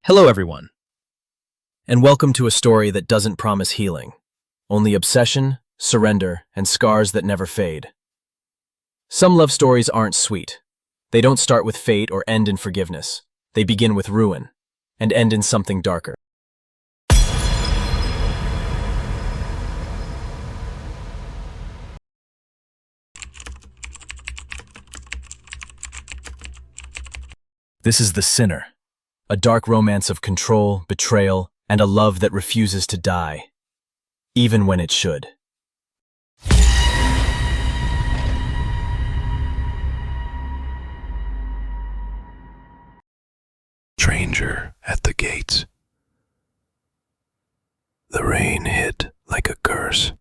Hello, everyone, and welcome to a story that doesn't promise healing, only obsession, surrender, and scars that never fade. Some love stories aren't sweet. They don't start with fate or end in forgiveness. They begin with ruin and end in something darker. This is The Sinner, a dark romance of control, betrayal, and a love that refuses to die, even when it should. Stranger at the gates. The rain hit like a curse,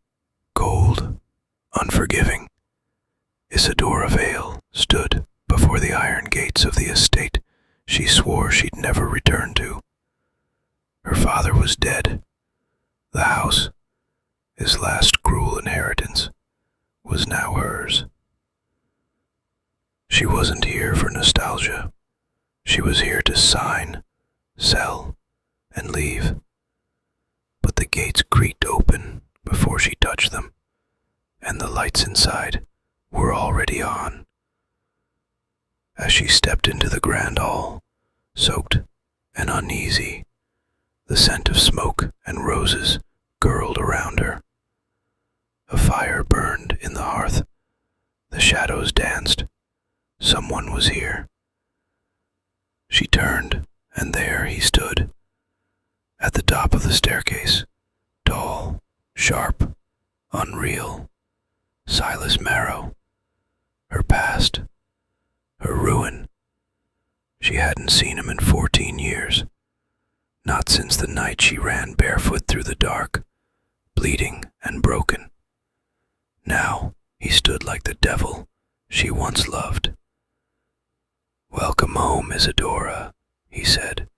cold, unforgiving. Isadora Vale stood before the iron gates of the estate she swore she'd never return to. Her father was dead. The house, his last cruel inheritance, was now hers. She wasn't here for nostalgia. She was here to sign, sell, and leave. But the gates creaked open before she touched them, and the lights inside were already on. As she stepped into the grand hall, soaked and uneasy, the scent of smoke and roses gurgled around her. A fire burned in the hearth. The shadows danced. Someone was here. She turned, and there he stood, at the top of the staircase, tall, sharp, unreal. Silas Marrow. Her past. Her ruin. She hadn't seen him in 14 years. Not since the night she ran barefoot through the dark, bleeding and broken. Now he stood like the devil she once loved. "Welcome home, Isadora," he said,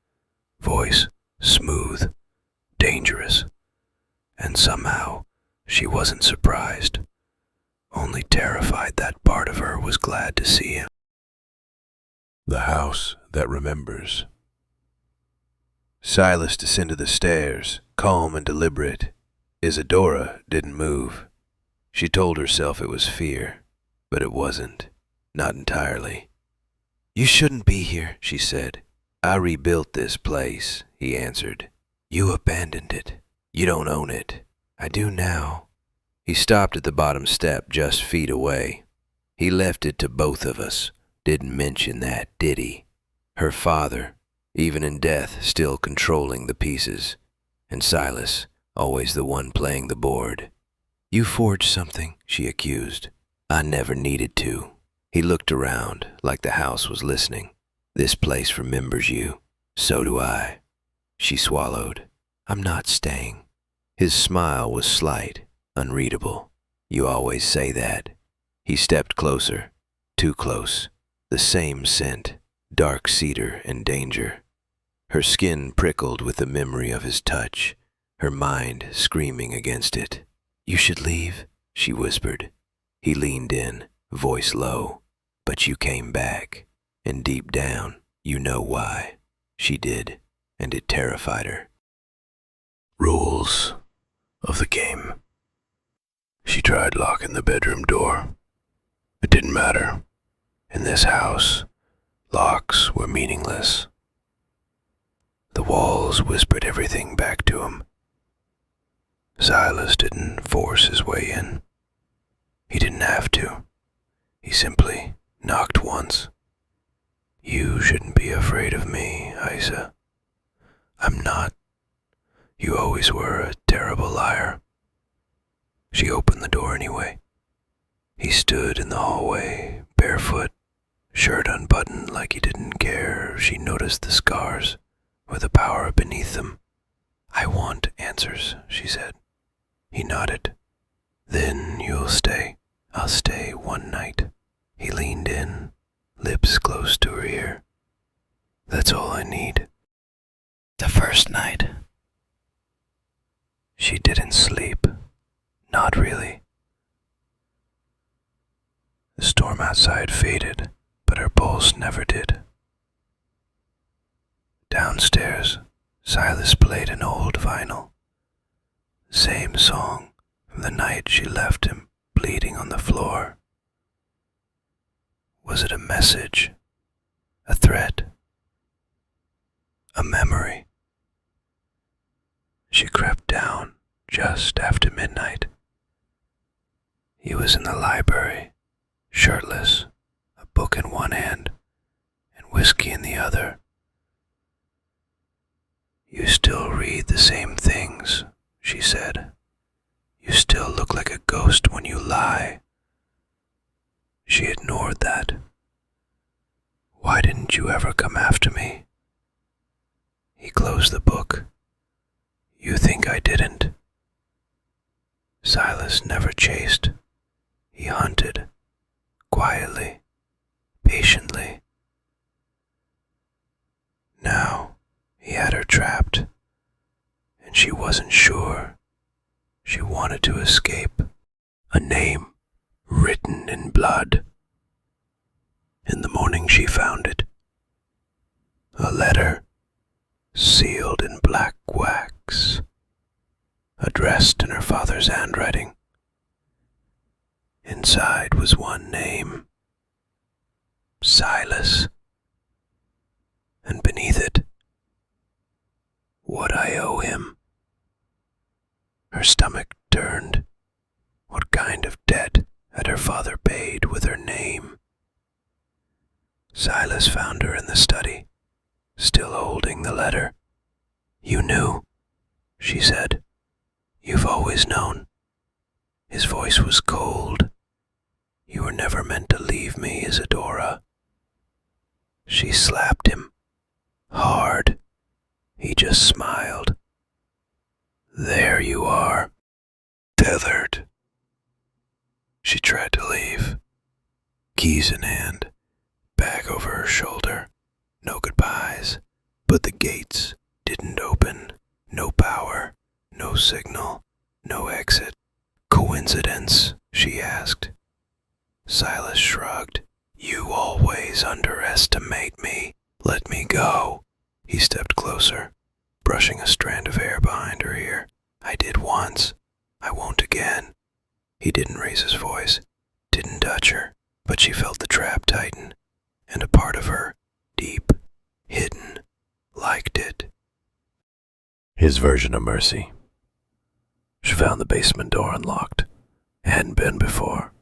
voice smooth, dangerous. And somehow she wasn't surprised, only terrified that part of her was glad to see him. The house that remembers. Silas descended the stairs, calm and deliberate. Isadora didn't move. She told herself it was fear, but it wasn't, not entirely. "You shouldn't be here," she said. "I rebuilt this place," he answered. "You abandoned it. You don't own it. I do now." He stopped at the bottom step just feet away. "He left it to both of us. Didn't mention that, did he? Her father, even in death, still controlling the pieces. And Silas, always the one playing the board." "You forged something," she accused. "I never needed to." He looked around, like the house was listening. "This place remembers you. So do I." She swallowed. "I'm not staying." His smile was slight, unreadable. "You always say that." He stepped closer, too close. The same scent, dark cedar and danger. Her skin prickled with the memory of his touch, her mind screaming against it. "You should leave," she whispered. He leaned in, voice low. "But you came back, and deep down, you know why." She did, and it terrified her. Rules of the game. She tried locking the bedroom door. It didn't matter. In this house, locks were meaningless. The walls whispered everything back to him. Silas didn't force his way in. He didn't have to. He simply knocked once. "You shouldn't be afraid of me, Isa." "I'm not. You always were a terrible liar." She opened the door anyway. He stood in the hallway, barefoot, shirt unbuttoned like he didn't care if she noticed the scars or the power beneath them. "I want answers," she said. He nodded. "Then you'll stay." "I'll stay one night." He leaned in, lips close to her ear. "That's all I need." The first night. She didn't sleep. Not really. The storm outside faded, but her pulse never did. Downstairs, Silas played an old vinyl. Same song from the night she left him bleeding on the floor. Was it a message? A threat? A memory? She crept down just after midnight. He was in the library, shirtless, a book in one hand and whiskey in the other. "You still read the same things," she said. "You still look like a ghost when you lie." She ignored that. "Why didn't you ever come after me?" He closed the book. "You think I didn't?" Silas never chased. He hunted, quietly, patiently. Now he had her trapped, and she wasn't sure. She wanted to escape. A name written in blood. In the morning she found it. A letter sealed in black wax, addressed in her father's handwriting. Inside was one name, Silas, and beneath it, what I owe him. Her stomach turned. What kind of debt had her father paid with her name? Silas found her in the study, still holding the letter. "You knew," she said. "You've always known." His voice was cold. "You were never meant to leave me, Isadora." She slapped him, hard. He just smiled. "There you are, tethered." She tried to leave, keys in hand, bag over her shoulder. No goodbyes, but the gates didn't open. No power, no signal, no exit. "Coincidence?" she asked. Silas shrugged. "You always underestimate me. Let me go." He stepped closer, brushing a strand of hair behind her ear. "I did once. I won't again." He didn't raise his voice, didn't touch her, but she felt the trap tighten, and a part of her, deep, hidden, liked it. His version of mercy. She found the basement door unlocked. It hadn't been before.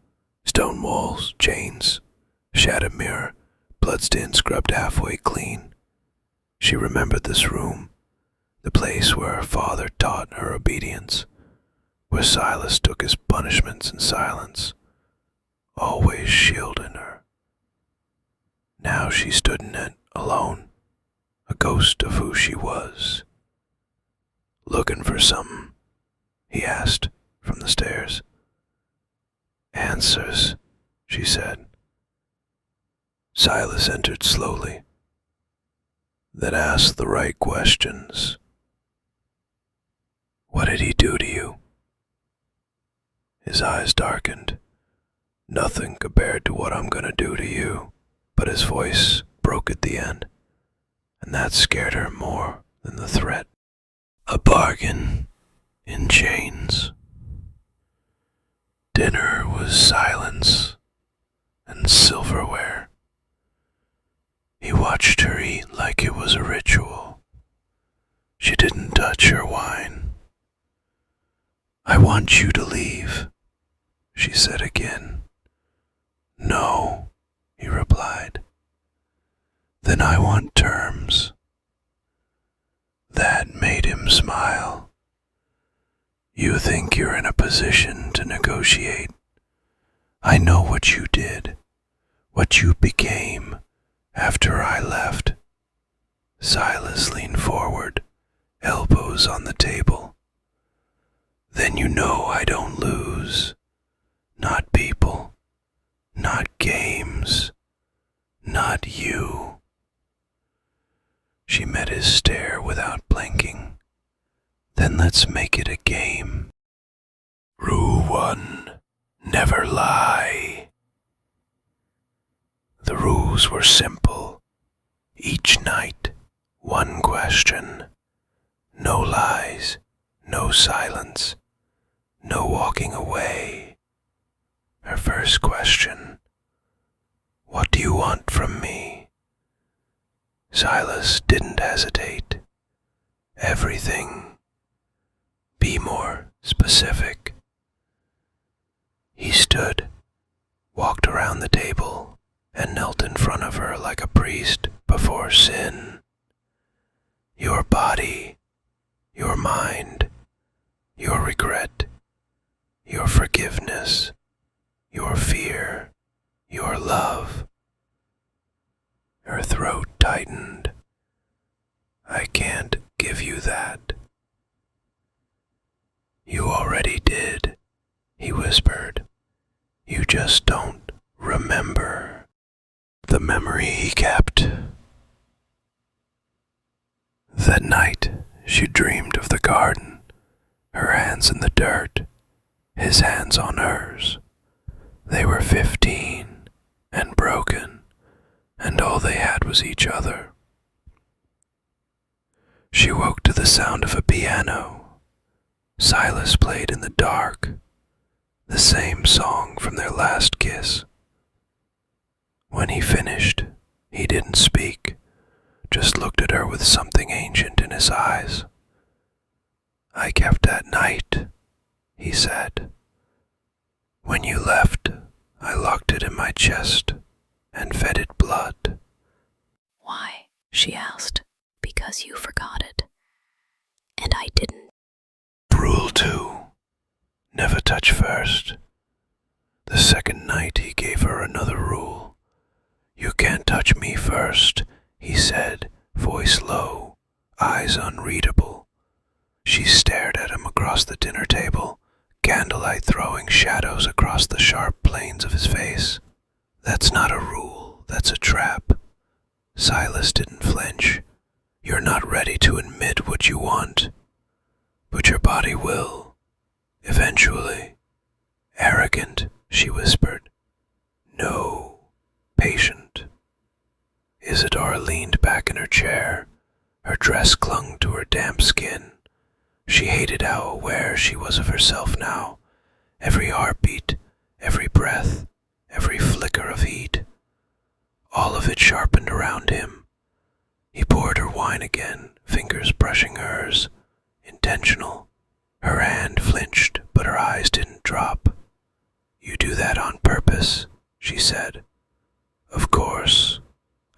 Stone walls, chains, shattered mirror, bloodstain scrubbed halfway clean. She remembered this room, the place where her father taught her obedience, where Silas took his punishments in silence, always shielding her. Now she stood in it, alone, a ghost of who she was. "Looking for something?" he asked from the stairs. "Answers," she said. Silas entered slowly, then asked the right questions. "What did he do to you?" His eyes darkened. "Nothing compared to what I'm gonna do to you." But his voice broke at the end, and that scared her more than the threat. "A bargain in chains." Dinner was silence and silverware. He watched her eat like it was a ritual. She didn't touch her wine. "I want you to leave," she said again. "No," he replied. "Then I want terms." That made him smile. "You think you're in a position to negotiate? I know what you did, what you became after I left." Silas leaned forward, elbows on the table. "Then you know I don't lose. Not people, not games, not you." She met his stare without blinking. "Then let's make it a game. Rule 1, never lie." The rules were simple. Each night, One question. No lies, no silence, no walking away. Her first question. What do you want from me? Silas didn't hesitate. Everything. Be more specific. He stood, walked around the table, and knelt in front of her like a priest before sin. Your body, your mind, your regret, your forgiveness, your fear, your love. Her throat tightened. I can't give you that. You already did, he whispered. You just don't remember. The memory he kept. That night, she dreamed of the garden, her hands in the dirt, his hands on hers. They were 15 and broken, and all they had was each other. She woke to the sound of a piano. Silas played in the dark, the same song from their last kiss. When he finished, he didn't speak, just looked at her with something ancient in his eyes. I kept that night, he said. When you left, I locked it in my chest and fed it blood. Why? She asked. Because you forgot it. And I didn't. Rule 2. Never touch first. The second night he gave her another rule. You can't touch me first, he said, voice low, eyes unreadable. She stared at him across the dinner table, candlelight throwing shadows across the sharp planes of his face. That's not a rule, that's a trap. Silas didn't flinch. You're not ready to admit what you want, but your body will, eventually. Arrogant, she whispered. No, patient. Isadora leaned back in her chair. Her dress clung to her damp skin. She hated how aware she was of herself now. Every heartbeat, every breath, every flicker of heat. All of it sharpened around him. He poured her wine again, fingers brushing hers. Intentional. Her hand flinched, but her eyes didn't drop. You do that on purpose, she said. Of course.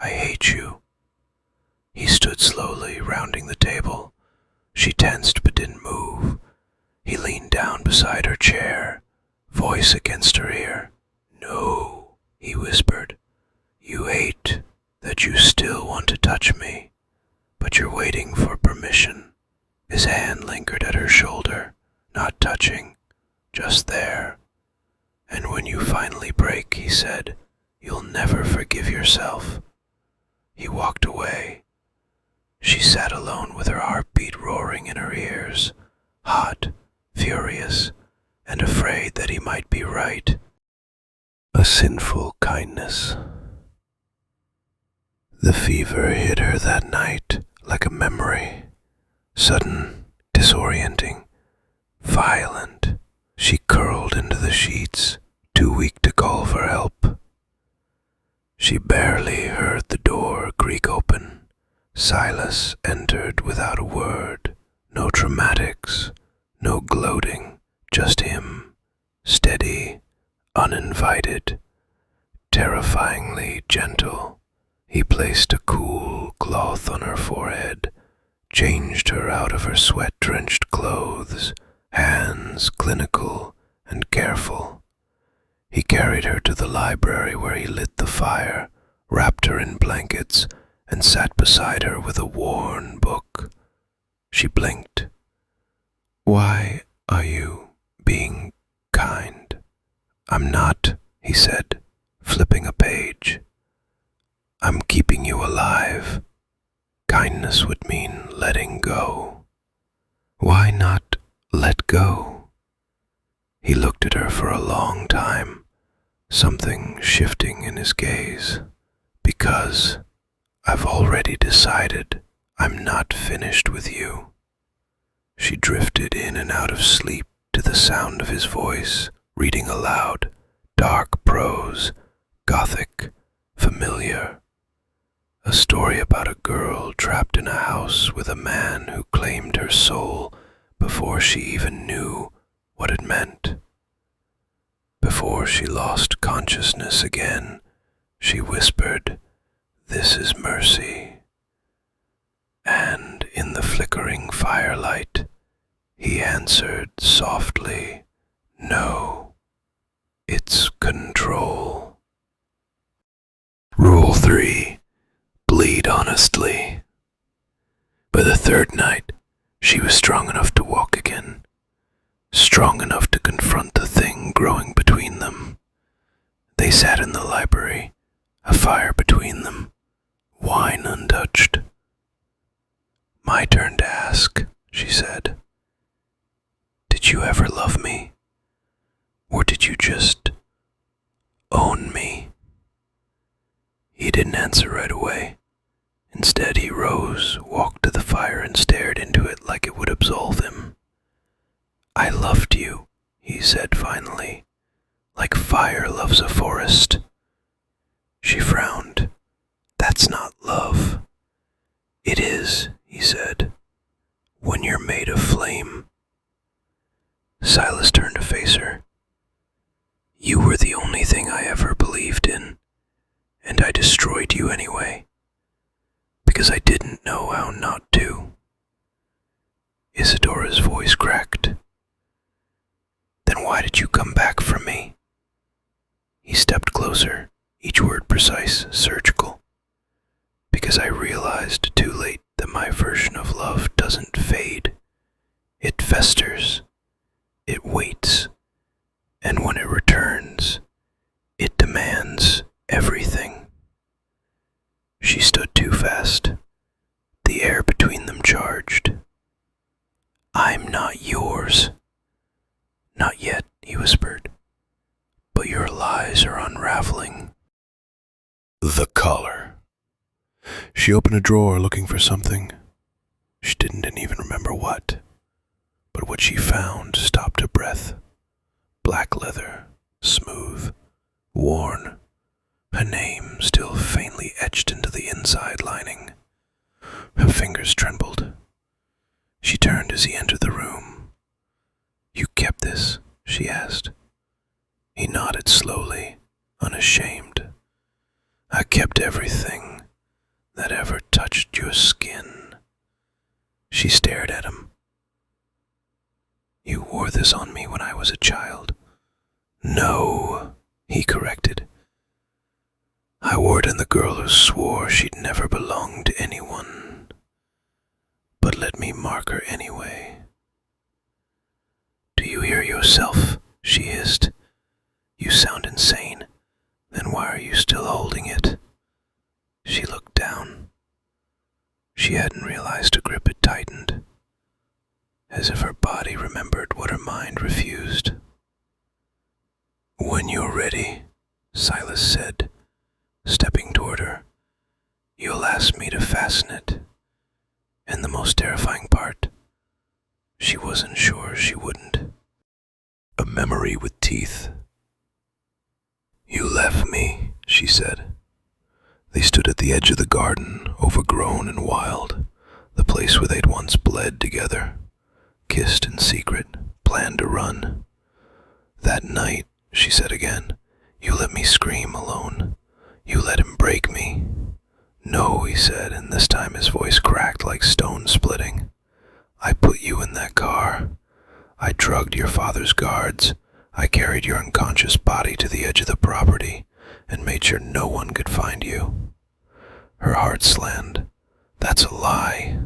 I hate you. He stood slowly, rounding the table. She tensed but didn't move. He leaned down beside her chair, voice against her ear. No, he whispered. You hate that you still want to touch me, but you're waiting for permission. His hand lingered at her shoulder, not touching, just there. And when you finally break, he said, you'll never forgive yourself. He walked away. She sat alone with her heartbeat roaring in her ears, hot, furious, and afraid that he might be right. A sinful kindness. The fever hit her that night like a memory, sudden, disorienting, violent. She curled into the sheets, too weak to call for help. She barely heard the door creak open. Silas entered without a word. No dramatics, no gloating, just him, steady, uninvited, terrifyingly gentle. He placed a cool cloth on her forehead, changed her out of her sweat-drenched clothes, hands clinical and careful. He carried her to the library where he lit the fire, wrapped her in blankets, and sat beside her with a worn book. She blinked. Why are you being kind? I'm not, he said, flipping a page. I'm keeping you alive. Kindness would mean letting go. Why not let go? He looked at her for a long time, something shifting in his gaze. Because I've already decided I'm not finished with you. She drifted in and out of sleep to the sound of his voice, reading aloud, dark prose, gothic, familiar. A story about a girl trapped in a house with a man who claimed her soul before she even knew what it meant. Before she lost consciousness again, she whispered, "This is mercy." And in the flickering firelight, he answered softly, "No, it's control." Rule 3. Bleed honestly. By the third night, she was strong enough to walk again, strong enough to confront the thing growing between them. They sat in the library, a fire between them, wine untouched. "My turn to ask," she said. "Did you ever love me? Or did you just own me?" He didn't answer right away. Instead, he rose, walked to the fire, and stared into it like it would absolve him. "I loved you," he said finally, "like fire loves a forest." She frowned. "That's not love." "It is," he said, "when you're made of flame." Silas turned to face her. "You were the only thing I ever believed in, and I destroyed you anyway, because I didn't know how not to." Isadora's voice cracked. "Then why did you come back for me?" He stepped closer, each word precise, surgical. "Because I realized too late that my version of love doesn't fade. It festers. It waits. And when it returns, it demands everything." She stood too fast. The air between them charged. "I'm not yours." "Not yet," he whispered. "But your lies are unraveling." The collar. She opened a drawer looking for something. She didn't even remember what. But what she found stopped her breath. Black leather, smooth, worn, her name still faintly etched into the inside lining. Her fingers trembled. She turned as he entered the room. "You kept this?" she asked. He nodded slowly, unashamed. "I kept everything that ever touched your skin." She stared at him. "You wore this on me when I was a child." "No," he corrected. "I wore it on the girl who swore she'd never belong to anyone. But let me mark her anyway." "Do you hear yourself?" she hissed. "You sound insane. Then why are you still holding it?" She looked down. She hadn't realized her grip had tightened, as if her body remembered what her mind refused. "When you're ready," Silas said, stepping toward her, "you'll ask me to fasten it." And the most terrifying part, she wasn't sure she wouldn't. A memory with teeth. "You left me," she said. They stood at the edge of the garden, overgrown and wild, the place where they'd once bled together, kissed in secret, planned to run. "That night," she said again, "you let me scream alone. You let him break me." "No," he said, and this time his voice cracked like stone splitting. "I put you in that car. I drugged your father's guards. I carried your unconscious body to the edge of the property and made sure no one could find you." Her heart slammed. "That's a lie."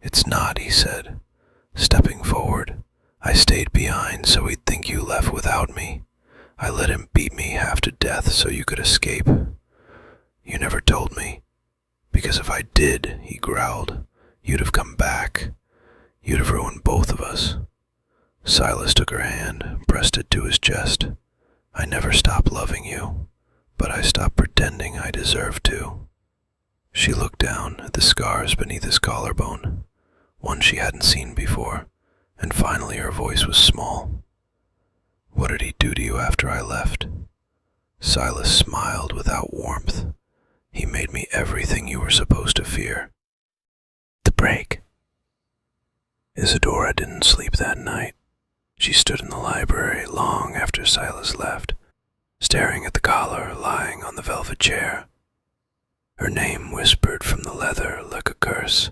"It's not," he said, stepping forward. "I stayed behind so he'd think you left without me. I let him beat me half to death so you could escape. You never told me, because if I did," he growled, "you'd have come back. You'd have ruined both of us." Silas took her hand, pressed it to his chest. "I never stopped loving you, but I stopped pretending I deserved to." She looked down at the scars beneath his collarbone, one she hadn't seen before, and finally her voice was small. "What did he do to you after I left?" Silas smiled without warmth. "He made me everything you were supposed to fear." The break. Isadora didn't sleep that night. She stood in the library long after Silas left, staring at the collar lying on the velvet chair. Her name whispered from the leather like a curse.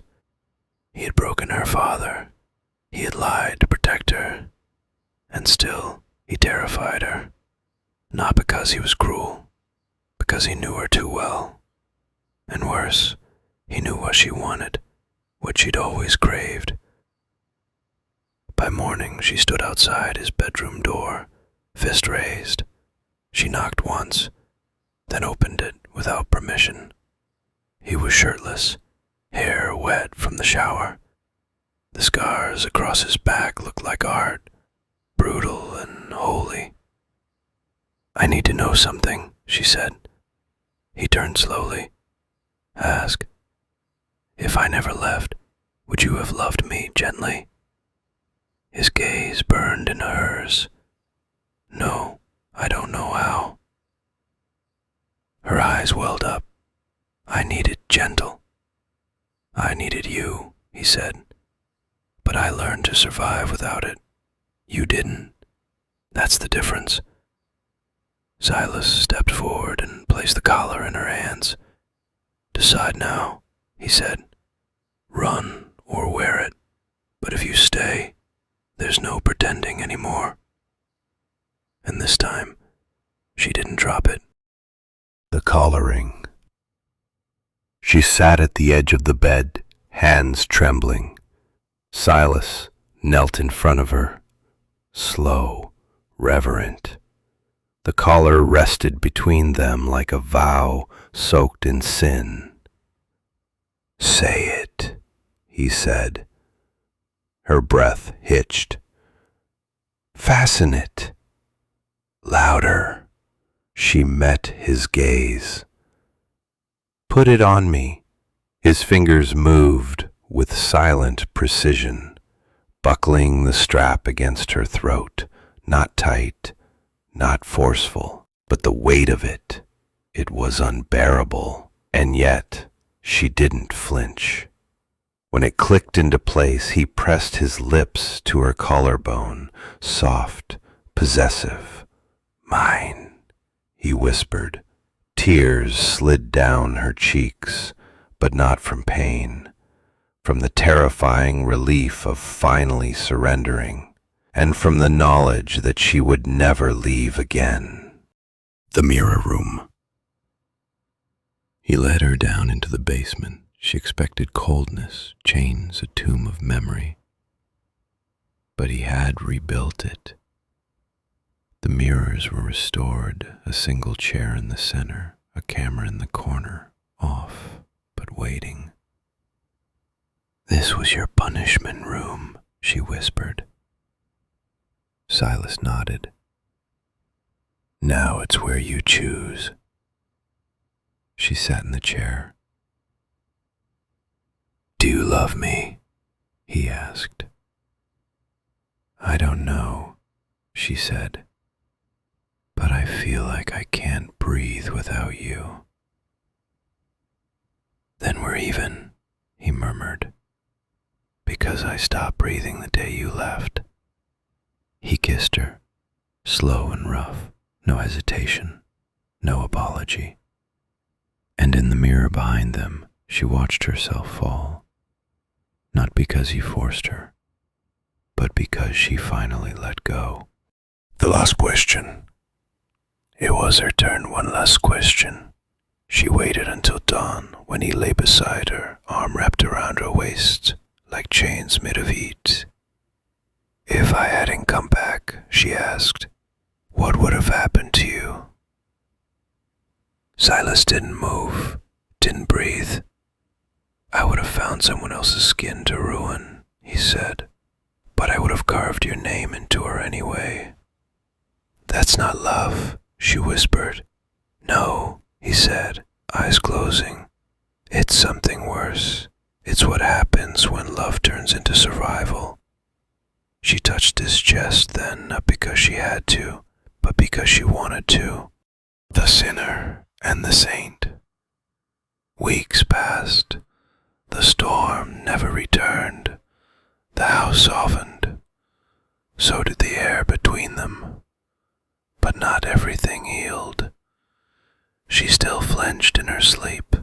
He had broken her father. He had lied to protect her. And still, he terrified her. Not because he was cruel, because he knew her too well. And worse, he knew what she wanted, what she'd always craved. By morning, she stood outside his bedroom door, fist raised. She knocked once, then opened it without permission. He was shirtless, hair wet from the shower. The scars across his back looked like art, brutal and holy. "I need to know something," she said. He turned slowly. "Ask. If I never left, would you have loved me gently?" His gaze burned into hers. "No, I don't know how." Her eyes welled up. "I needed gentle. I needed you," he said. "But I learned to survive without it. You didn't. That's the difference." Silas stepped forward and placed the collar in her hands. "Decide now," he said. "Run or wear it. But if you stay, there's no pretending anymore." And this time, she didn't drop it. The collaring. She sat at the edge of the bed, hands trembling. Silas knelt in front of her, slow, reverent. The collar rested between them like a vow soaked in sin. "Say it," he said. Her breath hitched. "Fasten it." Louder. She met his gaze. "Put it on me." His fingers moved with silent precision, buckling the strap against her throat, not tight, not forceful, but the weight of it. It was unbearable, and yet she didn't flinch. When it clicked into place, he pressed his lips to her collarbone, soft, possessive. "Mine," he whispered. Tears slid down her cheeks, but not from pain, from the terrifying relief of finally surrendering, and from the knowledge that she would never leave again. The mirror room. He led her down into the basement. She expected coldness, chains, a tomb of memory. But he had rebuilt it. The mirrors were restored, a single chair in the center, a camera in the corner, off, but waiting. "This was your punishment room," she whispered. Silas nodded. "Now it's where you choose." She sat in the chair. "Do you love me?" he asked. "I don't know," she said, "but I feel like I can't breathe without you." "Then we're even," he murmured, "because I stopped breathing the day you left." He kissed her, slow and rough, no hesitation, no apology. And in the mirror behind them, she watched herself fall, not because he forced her, but because she finally let go. The last question. It was her turn, one last question. She waited until dawn, when he lay beside her, arm wrapped around her waist, like chains made of heat. "If I hadn't come back," she asked, "what would have happened to you?" Silas didn't move, didn't breathe. "I would have found someone else's skin to ruin," he said, "but I would have carved your name into her anyway." "That's not love," she whispered. "No," he said, eyes closing. It's something worse. It's what happens when love turns into survival. She touched his chest then, not because she had to, but because she wanted to. The sinner and the saint. Weeks passed. The storm never returned. The house softened. So did the air between them. But not everything healed. She still flinched in her sleep.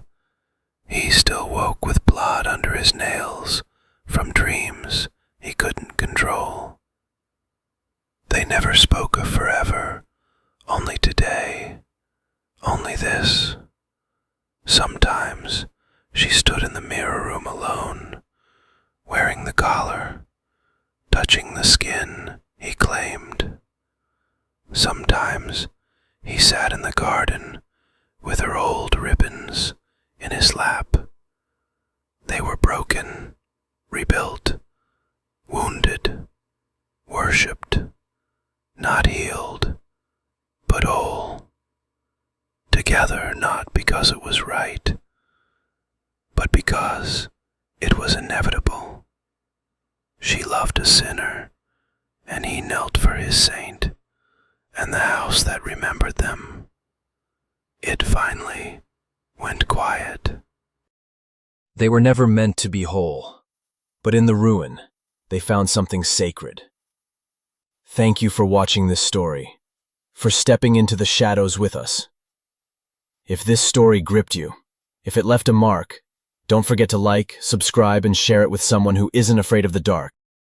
He still woke with blood under his nails from dreams he couldn't control. They never spoke of forever, only today, only this. Sometimes she stood in the mirror room alone, wearing the collar, touching the skin he claimed. Sometimes he sat in the garden with her old ribbons in his lap. They were broken, rebuilt, wounded, worshipped, not healed, but whole. Together not because it was right, but because it was inevitable. She loved a sinner, and he knelt for his saint, and the house that remembered them. It finally went quiet. They were never meant to be whole, but in the ruin, they found something sacred. Thank you for watching this story, for stepping into the shadows with us. If this story gripped you, if it left a mark, don't forget to like, subscribe, and share it with someone who isn't afraid of the dark.